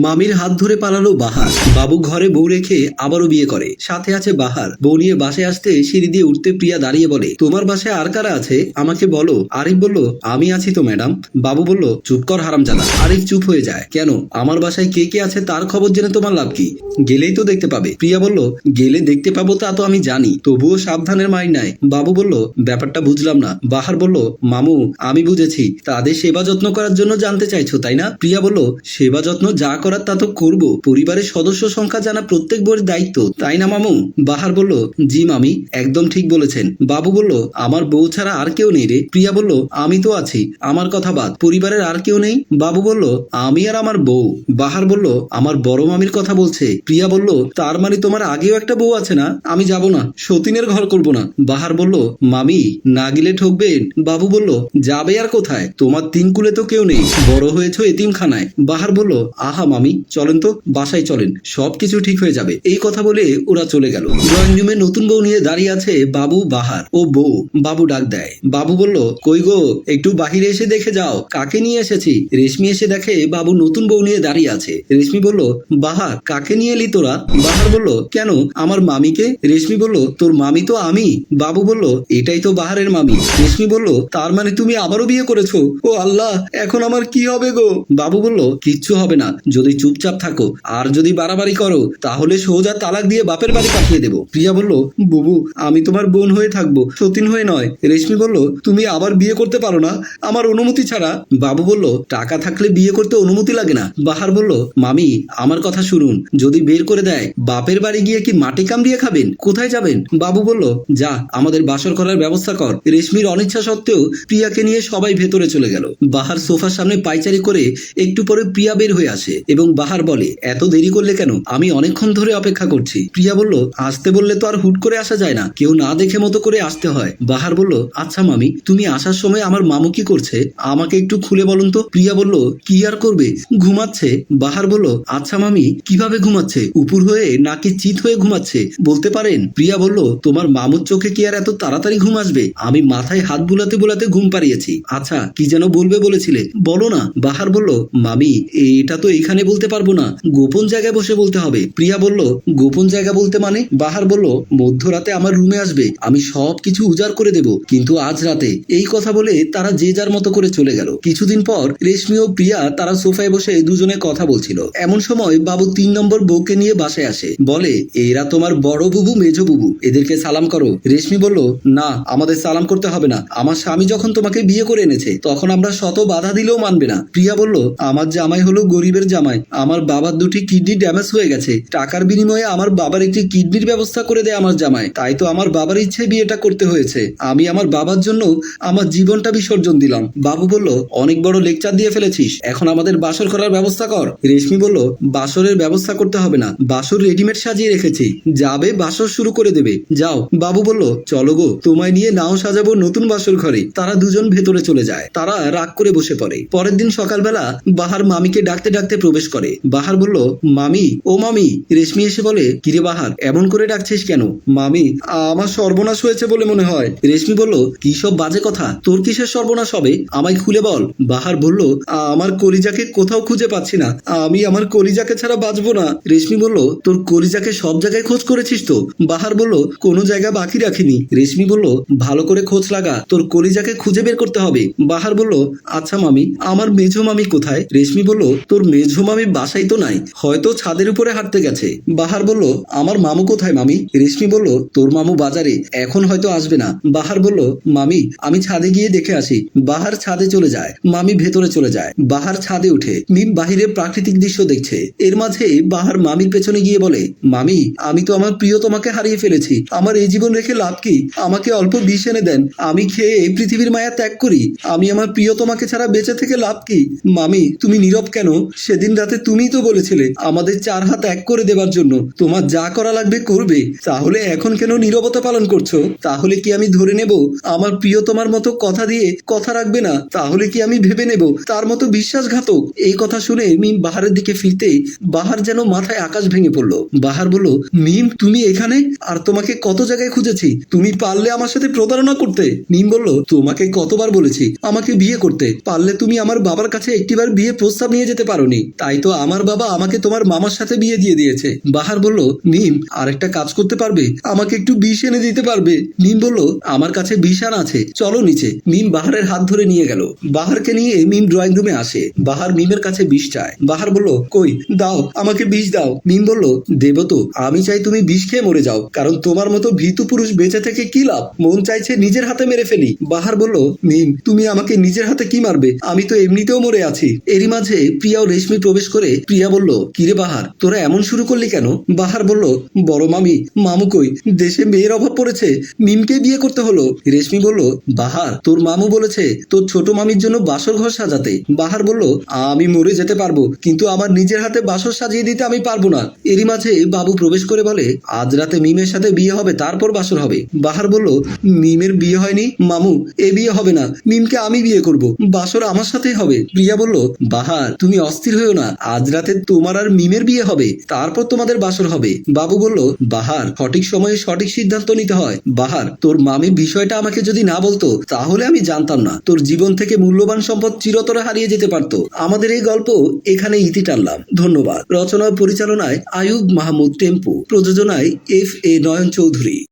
মামির হাত ধরে পালালো বাহার। বাবু ঘরে বউ রেখে আবারও বিয়ে করে, সাথে আছে বাহার। বউ নিয়ে বাসায় আসতে সিঁড়ি দিয়ে উঠতে প্রিয়া দাঁড়িয়ে বলে, তোমার বাসায় আর কারা আছে আমাকে বলো। আরিফ বলল, আমি আছি তো ম্যাডাম। বাবু বলল, চুপ কর হারামজাদা। আরিফ চুপ হয়ে যায়। কেন, আমার বাসায় কে কে আছে তার খবর জেনে তোমার লাভ কি? গেলেই তো দেখতে পাবে। প্রিয়া বলল, গেলে দেখতে পাবো তা তো আমি জানি, তবুও সাবধানের মাই নাই। বাবু বলল, ব্যাপারটা বুঝলাম না। বাহার বলল, মামু আমি বুঝেছি, তাদের সেবা যত্ন করার জন্য জানতে চাইছো তাই না? প্রিয়া বলল, সেবা যত্ন যা করার তা তো করবো, পরিবারের সদস্য সংখ্যা জানা প্রত্যেক বউয়ের দায়িত্ব, তাই না মামু? বাহার বলল, জি মামি, একদম ঠিক বলেছেন। বাবু বলল, আমার বউ ছাড়া আর কেউ নেই রে। প্রিয়া বলল, আমি তো আছি, আমার কথা বাদ, পরিবারের আর কেউ নেই? বাবু বলল, আমি আর আমার বউ। বাহার বলল, আমার বড় মামির কথা বলছে। প্রিয়া বলল, তার মানে তোমার আগেও একটা বউ আছে না? আমি যাব না, সতীনের ঘর করব না। বাহার বলল, মামি না গেলে ঠকবেন। বাবু বলল, যাবে আর কোথায়, তোমার তিন কুলে তো কেউ নেই, বড় হয়েছ এতিমখানায়। বাহার বলল, আহা মামি চলেন তো, বাসায় চলেন, সবকিছু ঠিক হয়ে যাবে। এই কথা বলে ওরা চলে গেল। ড্রয়িং রুমে নতুন বউ নিয়ে দাঁড়িয়ে আছে বাবু, বাহার ও বউ। বাবু ডাক দেয়। বাবু বলল, কই গো, একটু বাহিরে এসে দেখে যাও কাকে নিয়ে এসেছি। রেশমি এসে দেখে বাবু নতুন বউ নিয়ে দাঁড়িয়ে আছে। রেশমি বলল, বাহার কাকে নিয়ে এলি তোরা? বাহার বলল, কেন, আমার মামিকে। রেশমি বলল, তোর মামি তো আমি। বাবু বলল, এটাই তো বাহারের মামি। রেশমি বলল, তার মানে তুমি আবারও বিয়ে করেছো? ও আল্লাহ, এখন আমার কি হবে গো? বাবু বলল, কিচ্ছু হবে না, যদি চুপচাপ থাকো, আর যদি বাড়াবাড়ি করো তাহলে সোজা তালাক দিয়ে বাপের বাড়ি পাঠিয়ে দেবো। প্রিয়া বলল, বুবু আমি তোমার বোন হয়ে থাকবো, সতীন হয়ে নয়। রেশমি বলল, তুমি আবার বিয়ে করতে পারো না আমার অনুমতি ছাড়া? বাবু বলল, টাকা থাকলে বিয়ে করতে অনুমতি লাগে না। বাহার বলল, মামি আমার কথা শুনুন, যদি বের করে দেয় বাপের বাড়ি গিয়ে কি মাটি কামড়িয়ে খাবেন? কোথায় যাবেন? বাবু বলল, যা আমাদের বাসর করার ব্যবস্থা কর। রেশমির অনিচ্ছা সত্ত্বেও প্রিয়াকে নিয়ে সবাই ভেতরে চলে গেল। বাহার সোফার সামনে পায়চারি করে একটু পরে প্রিয়া বের হয়ে আসে এবং বাহার বলে, এত দেরি করলে কেন? আমি অনেকক্ষণ ধরে অপেক্ষা করছি। প্রিয়া বলল, আসতে বললে তো আর হুট করে আসা যায় না, কেউ না দেখে মতো করে আসতে হয়। বাহার বলল, আচ্ছা মামি, তুমি আসার সময় আমার মামু কি করছে আমাকে একটু খুলে বলুন তো। প্রিয়া বলল, কি আর করবে, ঘুমাচ্ছে। বাহার বলল, আচ্ছা মামি, কিভাবে ঘুমাচ্ছে, উপুর হয়ে নাকি চিত হয়ে ঘুমাচ্ছে বলতে পারেন? প্রিয়া বলল, তোমার মামুর চোখে কি আর এত তাড়াতাড়ি ঘুম আসবে? আমি মাথায় হাত বুলাতে বুলাতে ঘুম পাড়িয়েছি। আচ্ছা কি যেন বলবে বলেছিলে, বলো না। বাহার বলল, মামি এটা তো এখানে বলতে পারবো না, গোপন জায়গায় বসে বলতে হবে। প্রিয়া বলল, গোপন জায়গা বলতে মানে? বাহার বলল, মধ্যরাতে আমার রুমে আসবে, আমি সব কিছু উজাড় করে দেব, কিন্তু আজ রাতে। এই কথা বলে তারা যে যার মতো করে চলে গেল। কিছুদিন পর রেশমি ও প্রিয়া তারা সোফায় বসে দুজনে কথা বলছিল। এমন সময় বাবু 3 নম্বর বউকে নিয়ে বাসায় আসে। বলে, এরা তোমার বড় বুবু মেজো বুবু, এদেরকে সালাম করো। রেশমি বলল, না আমাদের সালাম করতে হবে না, আমার স্বামী যখন তোমাকে বিয়ে করে এনেছে তখন আমরা শত বাধা দিলেও মানবে না। প্রিয়া বলল, আমার জামাই হলো গরিবের জামাই, আমার বাবার 2টি কিডনি ড্যামেজ হয়ে গেছে, টাকার বিনিময়ে আমার বাবার একটি কিডনির ব্যবস্থা করে দেয় আমার জামাই, তাই তো আমার বাবার ইচ্ছে বিয়েটা করতে হয়েছে। আমি আমার বাবার জন্য আমার জীবনটা বিসর্জন দিলাম। বাবু বলল, অনেক বড় লেকচার দিয়ে ফেলেছিস, এখন আমাদের বাসর করার ব্যবস্থা কর। রেশমি বলল, বাসরের ব্যবস্থা করতে হবে না, বাসর রেডিমেড সাজিয়ে রেখেছি, যাবে বাসর শুরু করে দেবে, যাও। বাবু বলল, চলো গো, তোমায় নিয়ে নাও সাজাবো নতুন বাসর ঘরে। তারা দুজন ভেতরে চলে যায়। তারা রাগ করে বসে পড়ে। পরের দিন সকালবেলা বাহার মামিকে ডাকতে ডাকতে প্রবেশ করে। বাহার বলল, মামি ও মামি। রেশমি এসে বলে, কিরে বাহার এমন করে ডাকছিস কেন? মামি, আমার সর্বনাশ হয়েছে বলে মনে হয়। রেশমি বলল, কি সব বাজে কথা, তোর কিসের সর্বনাশ হবে, আমায় খুলে বল। বাহার বলল, আমার কলিজাকে কোথাও খুঁজে পাচ্ছি না, আমি আমার কলিজাকে ছাড়া বাঁচবো না। রেশমি বলল, তোর কলিজাকে সব জায়গায় খোঁজ করেছিস তো? বাহার বলল, কোনো জায়গা বাকি রাখিনি। রেশমি বলল, ভালো করে খোঁজ লাগা, তোর কলিজাকে খুঁজে বের করতে হবে। বাহার বলল, আচ্ছা মামি, আমার মেঝো মামি কোথায়? রেশমি বলল, তোর মেঝো মামি বাসাই তো নাই, হয়তো ছাদের উপরে হাঁটতে গেছে। বাহার বলল, আমার মামু কোথায় মামি? রেশমি বলল, তোর মামু বাজারে, এখন হয়তো আসবে না। বাহার বলল, মামি আমি ছাদে গিয়ে দেখে আসি। বাহার ছাদে চলে যায়। মামি ভেতরে চলে যায়। বাহার ছাদে উঠে মিম বাহিরের প্রাকৃতিক দৃশ্য দেখছে। এর মাঝে বাহার মামির পেছনে গিয়ে বলে, মামি আমি তো আমার প্রিয় তোমাকে হারিয়ে ফেলেছি, আমার এই জীবন রেখে লাভ কি? আমাকে অল্প বিষ এনে দেন, আমি খেয়ে এই পৃথিবীর মায়া ত্যাগ করি, আমি আমার প্রিয় তোমাকে ছাড়া বেঁচে থেকে লাভ কি? মামি তুমি নীরব কেন? সেদিন রাতে তুমিই তো বলেছিলে আমাদের 4 হাত এক করে দেবার জন্য, তোমার যা করা লাগবে করবে, তাহলে এখন কেন নীরবতা পালন করছো? তাহলে কি আমি ধরে নেব আমার প্রিয় তোমার মতো কথা দিয়ে কথা রাখবে না? তাহলে কি আমি ভেবে নেব তার মতো বিশ্বাসঘাতক? এই কথা শুনে মিম বাহারের দিকে ফিরতে বাহার যেন মাথায় আকাশ ভেঙে পড়লো। বাহার বলল, মিম তুমি এখানে? আর তোমাকে কত জায়গায় খুঁজেছি, তুমি পারলে আমার সাথে প্রতারণা করতে। মিম বলল, তোমাকে কতবার বলেছি আমাকে বিয়ে করতে, পারলে তুমি আমার বাবার কাছে একটিবার বিয়ে প্রস্তাব নিয়ে যেতে পারোনি, তাই তো আমার বাবা আমাকে তোমার মামার সাথে বিয়ে দিয়ে দিয়েছে। বাহার বলল, মিম আরেকটা কাজ করতে পারবে, আমাকে একটু বিষ এনে দিতে পারবে? মিম বলল, আমার কাছে বিষ আনা আছে, চলো নিচে। মিম বাহারের হাত ধরে নিয়ে গেল। বাহারকে নিয়ে মিম ড্রয়িং রুমে আসে। বাহার মিমের কাছে বিষ চায়। বাহার বলল, কই দাও, আমাকে বিষ দাও। মিম বলল, দেব তো, আমি চাই তুমি বিষ খেয়ে মরে যাও, কারণ তোমার মতো ভীতু পুরুষ বেঁচে থেকে কি লাভ? মন চাইছে নিজের হাতে মেরে ফেলি। বাহার বলল, মিম তুমি আমাকে নিজের হাতে কি মারবে, আমি তো এমনিতেও মরে আছি। এরই মাঝে প্রিয়া ও রেশমি প্রবেশ করে প্রিয়া বলল, কিরে বাহার, তোরা এমন শুরু করলি কেন? বাহার বলল, বড় মামি, মামু কই, দেশে মেয়ের অভাব পড়েছে, মিমকে বিয়ে করতে হলো। রেশমি বলল, বাহার তোর মামু বলেছে তোর ছোট মামির জন্য বাসর ঘর সাজাতে। বাহার বলল, আমি মরে যেতে পারবো, কিন্তু আমার নিজের হাতে বাসর সাজিয়ে দিতে আমি পারবো না। এরই মাঝে বাবু প্রবেশ করে বলে, আজ রাতে মিমের সাথে বিয়ে হবে, তারপর বাসর হবে। বাহার বলল, মিমের বিয়ে হয়নি মামু, এ বিয়ে হবে না, মিমকে আমি বিয়ে করব, বাসর আমার সাথেই হবে। প্রিয়া বলল, বাহার তুমি অস্থির হয়েও না, আজ রাতে তোমার আর মিমের বিয়ে হবে, তারপর তোমাদের বাসর হবে। বাবু বলল, বাহার সঠিক সময়ে সঠিক সিদ্ধান্ত নিতে হয়। বাহার তোর মামি বিষয়টা আমাকে যদি না বলতো তাহলে আমি জানতাম না, তোর জীবন থেকে মূল্যবান সম্পদ চিরতরে হারিয়ে যেতে পারতো। আমাদের এই গল্প এখানে ইতি টানলাম। ধন্যবাদ। রচনা ও পরিচালনায় আয়ুব মাহমুদ টেম্পু, প্রযোজনায় FA নয়ন চৌধুরী।